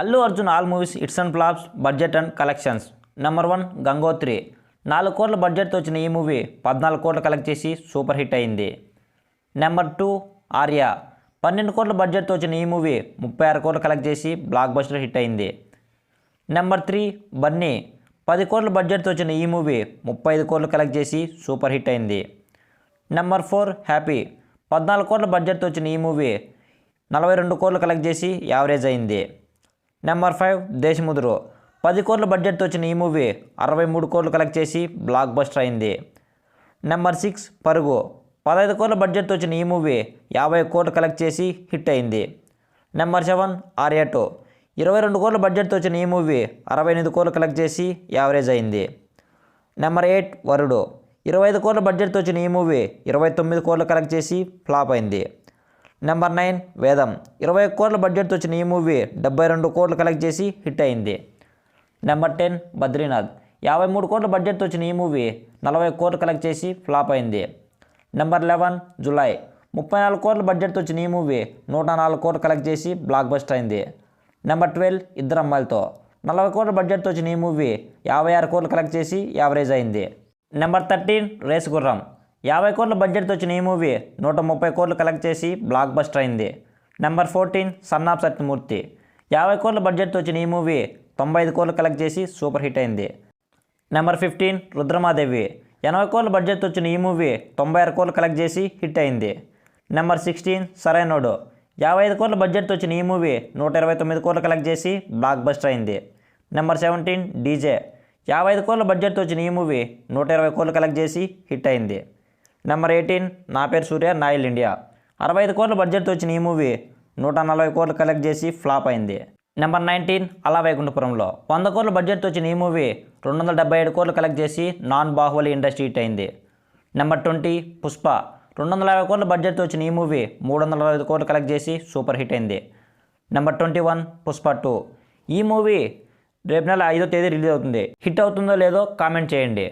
Allu Arjun all movies hits and flops budget and collections. Number 1 Gangotri. 4 కోట్ల బడ్జెట్తో వచ్చిన ఈ మూవీ 14 కోట్లు కలెక్ట్ చేసి సూపర్ హిట్ అయింది. నెంబర్ 2 ఆర్య. 12 కోట్ల బడ్జెట్తో వచ్చిన ఈ మూవీ 36 కోట్లు కలెక్ట్ చేసి బ్లాక్ బస్టర్ హిట్ అయింది. నెంబర్ 3 బన్నీ. 10 కోట్ల బడ్జెట్తో వచ్చిన ఈ మూవీ 35 కోట్లు కలెక్ట్ చేసి సూపర్ హిట్ అయింది. Number 4 happy. 14 కోట్ల బడ్జెట్తో వచ్చిన ఈ మూవీ 42 కోట్లు కలెక్ట్ చేసి యావరేజ్ అయింది. నెంబర్ 5 దేశముద్రు. 10 కోట్ల బడ్జెట్తో వచ్చిన ఈ మూవీ 63 కోట్లు కలెక్ట్ చేసి బ్లాక్ బస్టర్ అయింది. నెంబర్ 6 పరుగు. 15 కోట్ల బడ్జెట్తో వచ్చిన ఈ మూవీ 50 కోట్లు కలెక్ట్ చేసి హిట్ అయింది. నెంబర్ 7 ఆర్య 2. 22 కోట్ల బడ్జెట్తో వచ్చిన ఈ మూవీ 68 కోట్లు కలెక్ట్ చేసి యావరేజ్ అయింది. నెంబర్ 8 వరుడు. 25 కోట్ల బడ్జెట్తో వచ్చిన ఈ మూవీ 29 కోట్లు కలెక్ట్ చేసి ఫ్లాప్ అయింది. నెంబర్ 9 వేదం. 20 కోట్ల బడ్జెట్తో వచ్చిన ఈ మూవీ 72 కోట్లు కలెక్ట్ చేసి హిట్ అయింది. నెంబర్ 10 బద్రీనాథ్. 53 కోట్ల బడ్జెట్తో వచ్చిన ఈ మూవీ 40 కోట్లు కలెక్ట్ చేసి ఫ్లాప్ అయింది. Number 11 July. 34 కోట్ల బడ్జెట్తో వచ్చిన ఈ మూవీ 104 కోట్లు కలెక్ట్ చేసి బ్లాక్ బస్టర్ అయింది. నెంబర్ 12 ఇద్దరు అమ్మాయిలతో. 40 కోట్ల బడ్జెట్తో వచ్చిన ఈ మూవీ 56 కోట్లు కలెక్ట్ చేసి యావరేజ్ అయింది. నెంబర్ 13 రేసు గుర్రం. 50 కోట్ల బడ్జెట్తో వచ్చిన ఈ మూవీ 130 కోట్లు కలెక్ట్ చేసి బ్లాక్ బస్టర్ అయింది. Number 14 son of Satyamurthy. 50 కోట్ల బడ్జెట్తో వచ్చిన ఈ మూవీ 95 కోట్లు కలెక్ట్ చేసి సూపర్ హిట్ అయింది. నెంబర్ 15 రుద్రమాదేవి. 80 కోట్ల బడ్జెట్తో వచ్చిన ఈ మూవీ 96 కోట్లు కలెక్ట్ చేసి హిట్ అయింది. నెంబర్ 16 సరైనోడు. 55 కోట్ల బడ్జెట్తో వచ్చిన ఈ మూవీ 129 కోట్లు కలెక్ట్ చేసి బ్లాక్ బస్టర్ అయింది. Number 17 DJ. 55 కోట్ల బడ్జెట్తో వచ్చిన ఈ మూవీ 120 కోట్లు కలెక్ట్ చేసి హిట్ అయింది. నెంబర్ 18 నా పేరు సూర్య నా ఇల్లు ఇండియా. 65 కోట్ల బడ్జెట్తో వచ్చిన ఈ మూవీ 140 కోట్లు కలెక్ట్ చేసి ఫ్లాప్ అయింది. నెంబర్ 19 అలా వైకుంఠపురంలో. 100 కోట్ల బడ్జెట్తో వచ్చిన ఈ మూవీ 277 కోట్లు కలెక్ట్ చేసి నాన్ బాహుబలి ఇండస్ట్రీ హిట్ అయింది. నెంబర్ 20 పుష్ప. 250 కోట్ల బడ్జెట్తో వచ్చిన ఈ మూవీ 325 కోట్లు కలెక్ట్ చేసి సూపర్ హిట్ అయింది. నెంబర్ 21 పుష్ప 2. ఈ మూవీ రేపు నెల 5వ తేదీ రిలీజ్ అవుతుంది. హిట్ అవుతుందో లేదో కామెంట్ చేయండి.